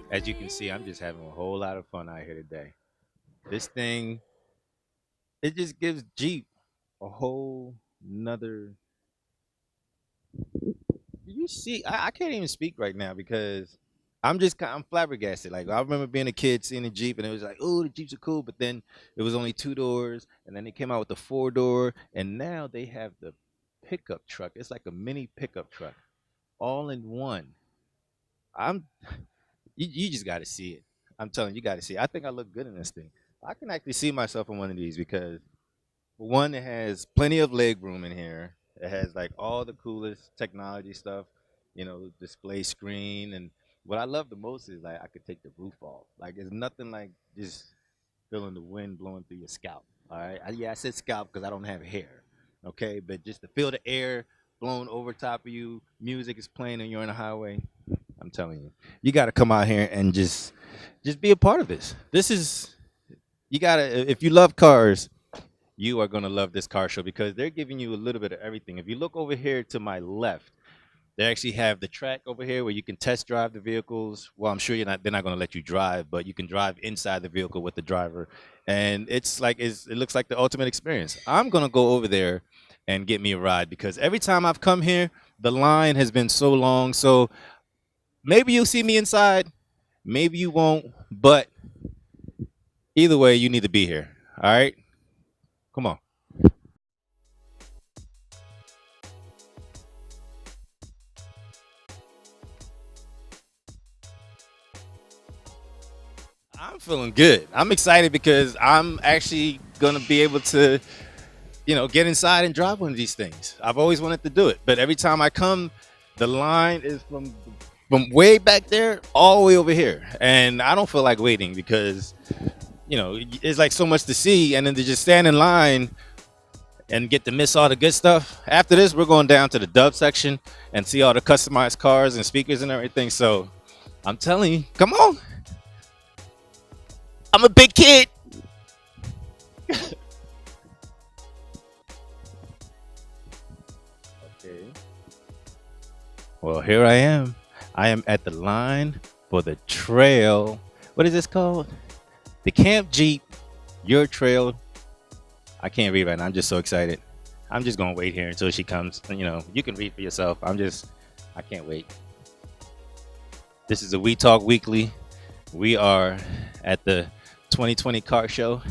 As you can see, I'm just having a whole lot of fun out here today. This thing, it just gives Jeep a whole nother. You see, I can't even speak right now because I'm flabbergasted. Like I remember being a kid seeing a Jeep and it was like, oh, the Jeeps are cool, but then it was only 2 doors, and then they came out with the 4 door, and now they have the pickup truck. It's like a mini pickup truck, all in one. I'm you just got to see it. I'm telling you, you got to see it. I think I look good in this thing. I can actually see myself in one of these because for one, it has plenty of leg room in here. It has like all the coolest technology stuff, display screen. And what I love the most is like I could take the roof off. Like it's nothing like just feeling the wind blowing through your scalp. All right. Yeah, I said scalp because I don't have hair. Okay. But just to feel the air blowing over top of you, music is playing and you're on the highway. I'm telling you, you got to come out here and just be a part of this. This is, you got to, if you love cars, you are going to love this car show because they're giving you a little bit of everything. If you look over here to my left, they actually have the track over here where you can test drive the vehicles. Well, I'm sure they're not going to let you drive, but you can drive inside the vehicle with the driver. And it looks like the ultimate experience. I'm going to go over there and get me a ride because every time I've come here, the line has been so long. So maybe you'll see me inside, maybe you won't, but either way, you need to be here. All right? Come on. I'm feeling good. I'm excited because I'm actually gonna be able to, get inside and drive one of these things. I've always wanted to do it, but every time I come, the line is from way back there all the way over here, and I don't feel like waiting because it's like so much to see, and then to just stand in line and get to miss all the good stuff. After this, we're going down to the dub section and see all the customized cars and speakers and everything. So I'm telling you, come on, I'm a big kid. Okay. Well, here I am. I am at the line for the trail. What is this called? The Camp Jeep, your trail. I can't read right now. I'm just so excited. I'm just gonna wait here until she comes. You can read for yourself. I can't wait. This is a We Talk Weekly. We are at the 2020 car show,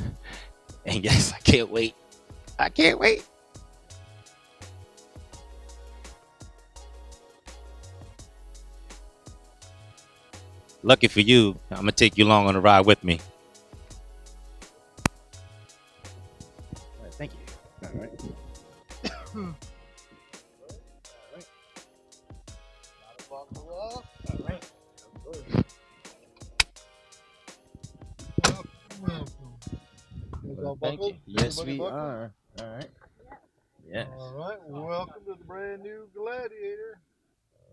and yes, I can't wait. I can't wait. Lucky for you, I'm gonna take you along on a ride with me. All right, thank you. All right. All right. Welcome. You guys all Thank you. buckled? Yes, Everybody we buckled? are. All right. Yes. All right. Welcome to the brand new Gladiator.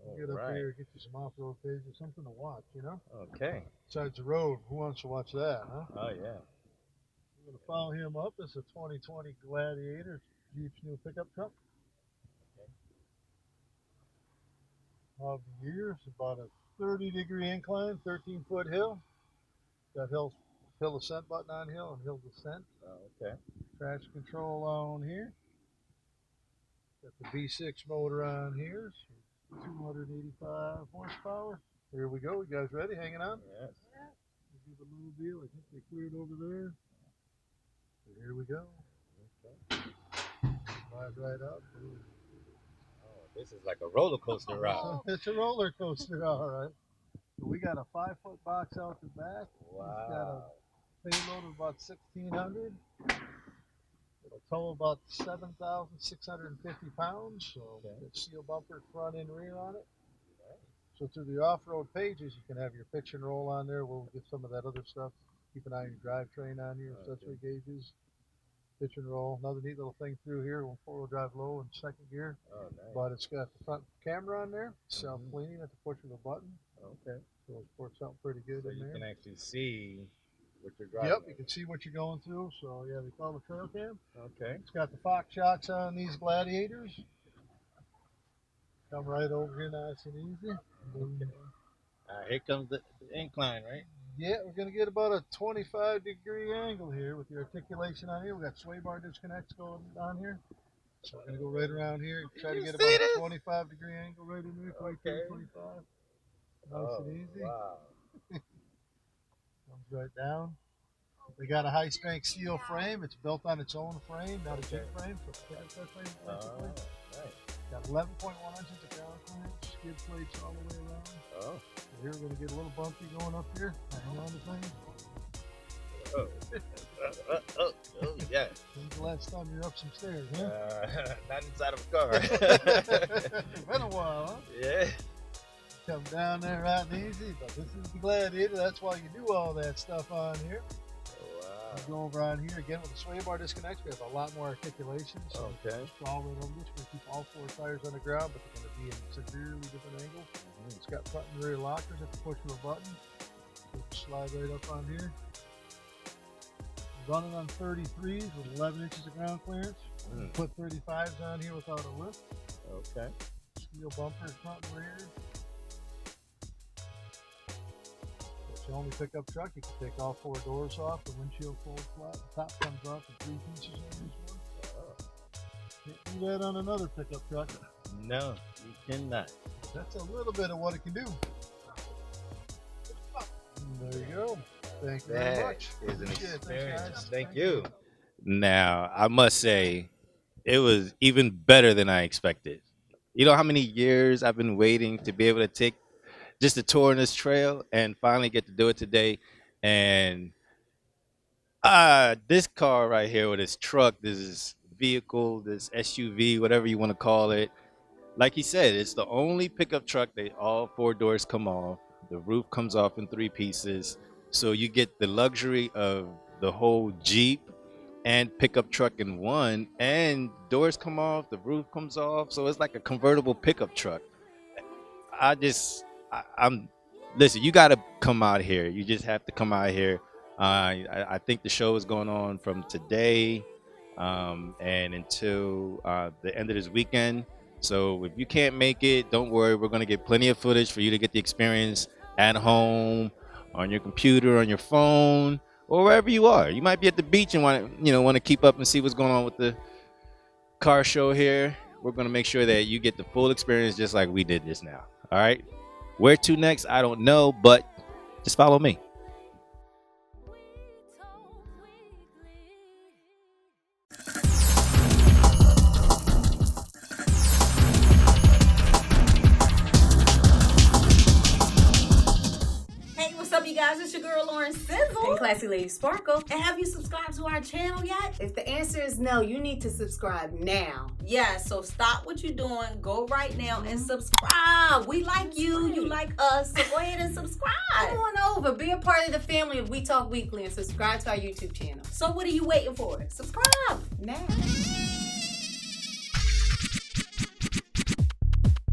All Get up right. here, get you some off-road page or something to watch. Okay. Besides the road, who wants to watch that, huh? Oh yeah. We're going to follow him up. It's a 2020 Gladiator. Jeep's new pickup truck. Of the year, it's about a 30-degree incline, 13-foot hill. Got hill ascent button on hill and hill descent. Oh, okay. Traction control on here. Got the V6 motor on here. 285 horsepower. Here we go. You guys ready? Hanging on? Yes. We'll give a little deal. I think they cleared over there. So here we go. Okay. Slide right up. Oh, this is like a roller coaster ride. It's a roller coaster, all right. So we got a 5-foot box out the back. Wow. It's got a payload of about 1,600. It'll tow about 7,650 pounds. So it's steel bumper front and rear on it. So through the off-road pages, you can have your pitch and roll on there. We'll get some of that other stuff. Keep an eye on your drivetrain on here, accessory gauges, pitch and roll. Another neat little thing through here. We'll four-wheel drive low in second gear. Oh, nice. But it's got the front camera on there, self-cleaning at the push of a button. Okay. So it's worked something pretty good So in you there. can actually see what you're driving. Yep, you can see what you're going through. So yeah, we call it trail cam. Okay. It's got the Fox shocks on these Gladiators. Come right over here nice and easy. Okay. Here comes the incline, right? Yeah, we're going to get about a 25-degree angle here with the articulation on here. We got sway bar disconnects going on here. So we're going to go right around here and try to get about a 25-degree angle right in there, 22, 25. Nice and easy. Wow. Comes right down. We got a high-strength steel frame. It's built on its own frame, not a Jeep frame. So got 11.1 inches of ground clearance, skid plates all the way around. Oh. So here we're going to get a little bumpy going up here. Hang on to things. Oh, yeah. When's the last time you're up some stairs, huh? Not inside of a car. It's been a while, huh? Yeah. Come down there right and easy, but this is the Gladiator. That's why you do all that stuff on here. Wow. Go over on here again with the sway bar disconnects. We have a lot more articulation. So Okay. just crawl right over this. We're going to keep all four tires on the ground, but they're going to be in severely different angles. It's got front and rear lockers at the push of a button. So slide right up on here. Running on 33s with 11 inches of ground clearance. Put 35s on here without a lift. Okay. Steel bumper front and rear. It's the only pickup truck. You can take all four doors off. The windshield folds flat. The top comes off in 3 pieces on this one. Can't do that on another pickup truck. No, you cannot. That's a little bit of what it can do. There you go. Thank you very much. Is an experience. Thanks, Thank you. Now, I must say, it was even better than I expected. You know how many years I've been waiting to be able to take just a tour on this trail and finally get to do it today. And this car right here, or this truck, this vehicle, this SUV, whatever you want to call it, like he said, it's the only pickup truck that all four doors come off. The roof comes off in 3 pieces. So you get the luxury of the whole Jeep and pickup truck in one, and doors come off, the roof comes off. So it's like a convertible pickup truck. I'm listen, you got to come out here. You just have to come out here. I think the show is going on from today and until the end of this weekend. So if you can't make it, don't worry. We're going to get plenty of footage for you to get the experience at home, on your computer, on your phone, or wherever you are. You might be at the beach and want to keep up and see what's going on with the car show here. We're going to make sure that you get the full experience just like we did just now. All right? Where to next? I don't know, but just follow me. You guys, it's your girl Lauren Sizzle and Classy Lady Sparkle. And have you subscribed to our channel yet? If the answer is no, you need to subscribe now. Yeah, so stop what you're doing, go right now and subscribe. We like you, you like us, so go ahead and subscribe. Come on over, be a part of the family of We Talk Weekly and subscribe to our YouTube channel. So what are you waiting for? Subscribe now.